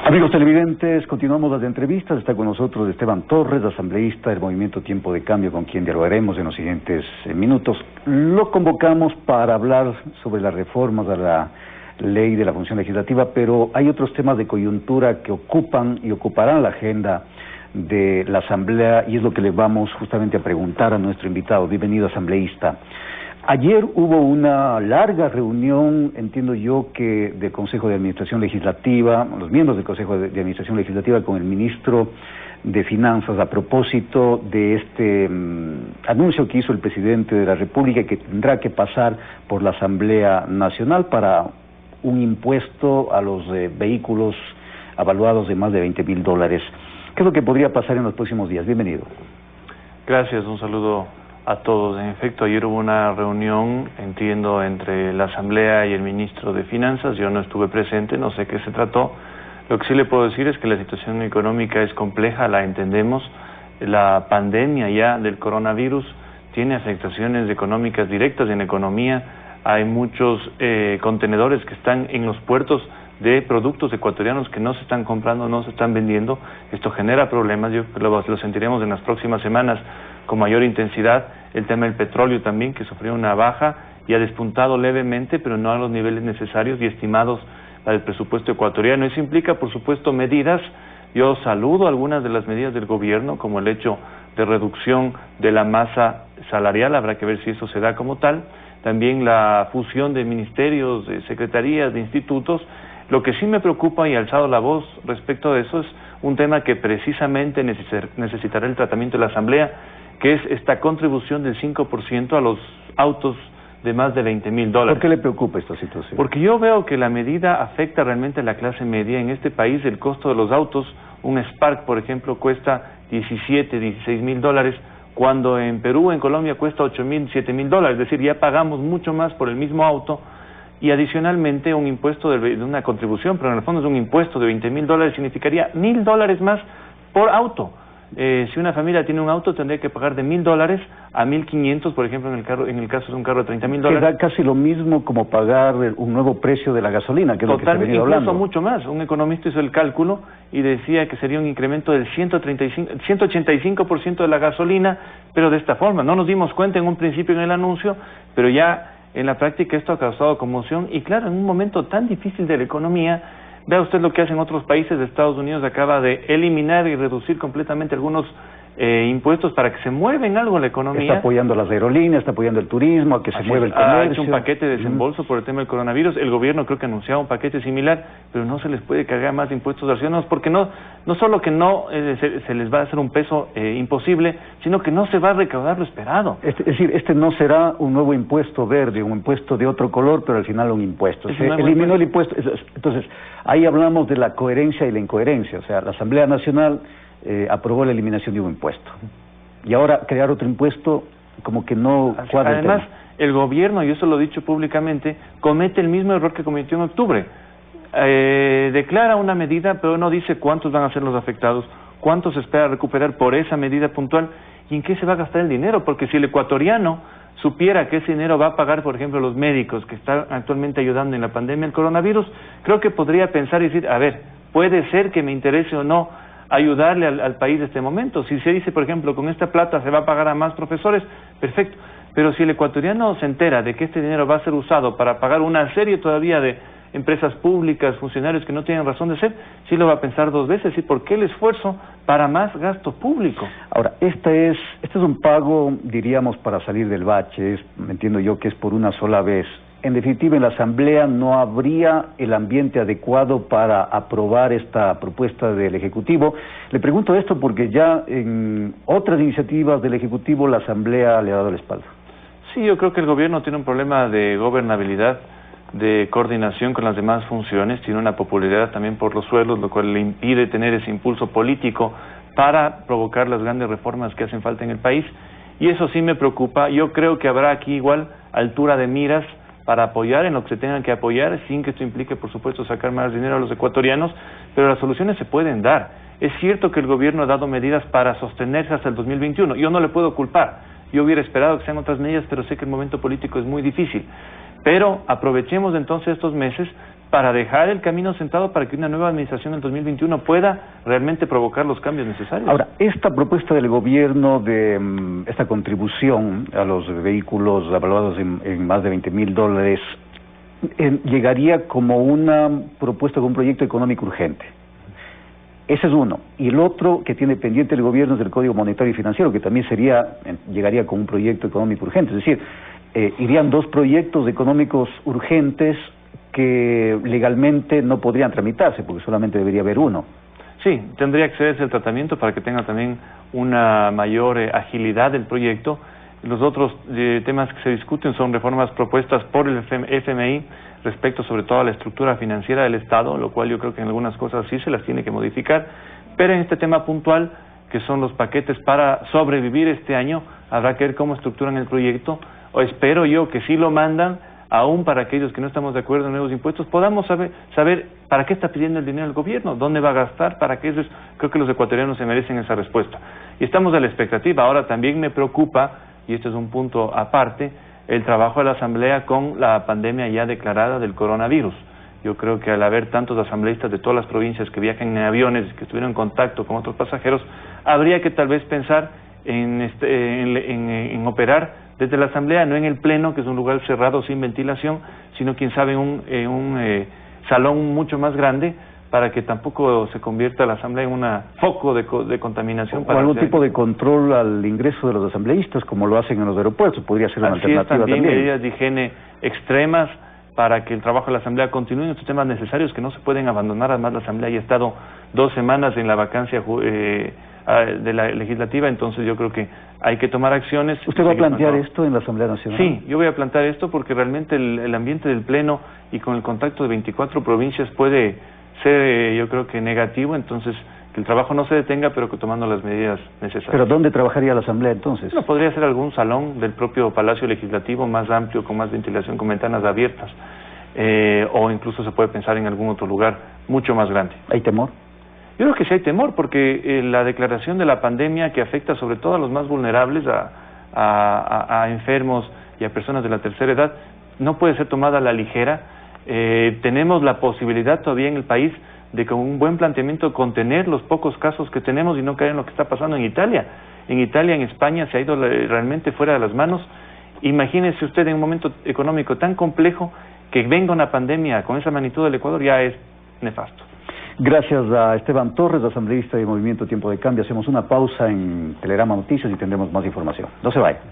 Amigos televidentes, continuamos las entrevistas. Está con nosotros Esteban Torres, asambleísta del Movimiento Tiempo de Cambio, con quien dialogaremos en los siguientes minutos. Lo convocamos para hablar sobre las reformas a la ley de la función legislativa, pero hay otros temas de coyuntura que ocupan y ocuparán la agenda de la Asamblea, y es lo que le vamos justamente a preguntar a nuestro invitado. Bienvenido, asambleísta. Ayer hubo una larga reunión, entiendo yo, que del Consejo de Administración Legislativa, los miembros del Consejo de Administración Legislativa con el ministro de Finanzas a propósito de este anuncio que hizo el presidente de la República, que tendrá que pasar por la Asamblea Nacional para un impuesto a los vehículos avaluados de más de $20.000. ¿Qué es lo que podría pasar en los próximos días? Bienvenido. Gracias, un saludo a todos. En efecto, ayer hubo una reunión, entiendo, entre la Asamblea y el ministro de Finanzas. Yo no estuve presente, no sé qué se trató. Lo que sí le puedo decir es que la situación económica es compleja, la entendemos. La pandemia ya del coronavirus tiene afectaciones económicas directas en la economía. Hay muchos contenedores que están en los puertos de productos ecuatorianos que no se están comprando, no se están vendiendo. Esto genera problemas, yo lo sentiremos en las próximas semanas con mayor intensidad. El tema del petróleo también, que sufrió una baja y ha despuntado levemente, pero no a los niveles necesarios y estimados para el presupuesto ecuatoriano. Eso implica, por supuesto, medidas. Yo saludo algunas de las medidas del gobierno, como el hecho de reducción de la masa salarial, habrá que ver si eso se da como tal. También la fusión de ministerios, de secretarías, de institutos. Lo que sí me preocupa, y he alzado la voz respecto de eso, es un tema que precisamente necesitará el tratamiento de la Asamblea, que es esta contribución del 5% a los autos de más de $20.000. ¿Por qué le preocupa esta situación? Porque yo veo que la medida afecta realmente a la clase media. En este país el costo de los autos, un Spark, por ejemplo, cuesta $16.000, cuando en Perú, en Colombia, cuesta $8.000, $7.000. Es decir, ya pagamos mucho más por el mismo auto, y adicionalmente un impuesto de una contribución, pero en el fondo es un impuesto de $20.000, significaría $1.000 más por auto. Si una familia tiene un auto, tendría que pagar de $1.000 a $1.500, por ejemplo, en el caso de un carro de $30.000. Que da casi lo mismo como pagar un nuevo precio de la gasolina, que es lo que se ha venido hablando. Incluso mucho más. Un economista hizo el cálculo y decía que sería un incremento del 185% de la gasolina, pero de esta forma. No nos dimos cuenta en un principio en el anuncio, pero ya en la práctica esto ha causado conmoción. Y claro, en un momento tan difícil de la economía, vea usted lo que hacen otros países. De Estados Unidos acaba de eliminar y reducir completamente algunos impuestos para que se mueva en algo la economía. Está apoyando las aerolíneas, está apoyando el turismo, a que se mueva el comercio. Ha hecho un paquete de desembolso por el tema del coronavirus. El gobierno creo que anunciaba un paquete similar, pero no se les puede cargar más impuestos a los ciudadanos, porque no solo que no se les va a hacer un peso imposible, sino que no se va a recaudar lo esperado. Es decir, este no será un nuevo impuesto verde, un impuesto de otro color, pero al final un impuesto. Se eliminó el impuesto. Entonces, ahí hablamos de la coherencia y la incoherencia. O sea, la Asamblea Nacional aprobó la eliminación de un impuesto, y ahora crear otro impuesto como que no cuadra. Además, el gobierno, y eso lo he dicho públicamente, comete el mismo error que cometió en octubre. Declara una medida, pero no dice cuántos van a ser los afectados, cuántos se espera recuperar por esa medida puntual, y en qué se va a gastar el dinero. Porque si el ecuatoriano supiera que ese dinero va a pagar, por ejemplo, los médicos que están actualmente ayudando en la pandemia del coronavirus, creo que podría pensar y decir, a ver, puede ser que me interese o no ayudarle al país de este momento. Si se dice, por ejemplo, con esta plata se va a pagar a más profesores, perfecto. Pero si el ecuatoriano se entera de que este dinero va a ser usado para pagar una serie todavía de empresas públicas, funcionarios que no tienen razón de ser, sí lo va a pensar dos veces. ¿Y por qué el esfuerzo para más gasto público? Ahora, este es un pago, diríamos, para salir del bache. Entiendo yo que es por una sola vez. En definitiva, en la Asamblea no habría el ambiente adecuado para aprobar esta propuesta del Ejecutivo. Le pregunto esto porque ya en otras iniciativas del Ejecutivo la Asamblea le ha dado la espalda. Sí, yo creo que el gobierno tiene un problema de gobernabilidad, de coordinación con las demás funciones, tiene una popularidad también por los suelos, lo cual le impide tener ese impulso político para provocar las grandes reformas que hacen falta en el país, y eso sí me preocupa. Yo creo que habrá aquí igual altura de miras para apoyar en lo que se tengan que apoyar, sin que esto implique, por supuesto, sacar más dinero a los ecuatorianos, pero las soluciones se pueden dar. Es cierto que el gobierno ha dado medidas para sostenerse hasta el 2021, yo no le puedo culpar, yo hubiera esperado que sean otras medidas, pero sé que el momento político es muy difícil. Pero aprovechemos entonces estos meses para dejar el camino sentado para que una nueva administración en 2021 pueda realmente provocar los cambios necesarios. Ahora, esta propuesta del gobierno de esta contribución a los vehículos evaluados en más de $20,000 llegaría como una propuesta con un proyecto económico urgente. Ese es uno. Y el otro que tiene pendiente el gobierno es del Código Monetario y Financiero, que también llegaría con un proyecto económico urgente. Es decir, irían dos proyectos económicos urgentes que legalmente no podrían tramitarse, porque solamente debería haber uno. Sí, tendría que ser ese el tratamiento para que tenga también una mayor agilidad del proyecto. Los otros temas que se discuten son reformas propuestas por el FMI respecto sobre todo a la estructura financiera del Estado, lo cual yo creo que en algunas cosas sí se las tiene que modificar, pero en este tema puntual, que son los paquetes para sobrevivir este año, habrá que ver cómo estructuran el proyecto, o espero yo que sí lo mandan, aún para aquellos que no estamos de acuerdo en nuevos impuestos, podamos saber para qué está pidiendo el dinero el gobierno, dónde va a gastar, para qué. Creo que los ecuatorianos se merecen esa respuesta. Y estamos a la expectativa. Ahora también me preocupa, y este es un punto aparte, el trabajo de la Asamblea con la pandemia ya declarada del coronavirus. Yo creo que al haber tantos asambleístas de todas las provincias que viajan en aviones, que estuvieron en contacto con otros pasajeros, habría que tal vez pensar en operar desde la Asamblea, no en el Pleno, que es un lugar cerrado sin ventilación, sino quién sabe en un salón mucho más grande, para que tampoco se convierta la Asamblea en un foco de contaminación. O algún tipo de control al ingreso de los asambleístas, como lo hacen en los aeropuertos, podría ser una alternativa también. Medidas de higiene extremas para que el trabajo de la Asamblea continúe en estos temas necesarios que no se pueden abandonar. Además, la Asamblea ya ha estado 2 semanas en la vacancia de la legislativa, entonces yo creo que hay que tomar acciones. ¿Usted va a plantear esto en la Asamblea Nacional? Sí, yo voy a plantear esto porque realmente el ambiente del Pleno y con el contacto de 24 provincias puede ser, yo creo que negativo, entonces que el trabajo no se detenga, pero que tomando las medidas necesarias. ¿Pero dónde trabajaría la Asamblea entonces? Bueno, podría ser algún salón del propio Palacio Legislativo más amplio, con más ventilación, con ventanas abiertas, o incluso se puede pensar en algún otro lugar mucho más grande. ¿Hay temor? Yo creo que sí hay temor, porque la declaración de la pandemia, que afecta sobre todo a los más vulnerables, a enfermos y a personas de la tercera edad, no puede ser tomada a la ligera. Tenemos la posibilidad todavía en el país de con un buen planteamiento contener los pocos casos que tenemos y no caer en lo que está pasando en Italia. En Italia, en España se ha ido realmente fuera de las manos. Imagínese usted en un momento económico tan complejo que venga una pandemia con esa magnitud del Ecuador, ya es nefasto. Gracias a Esteban Torres, asambleísta de Movimiento Tiempo de Cambio. Hacemos una pausa en Telerama Noticias y tendremos más información. No se vayan.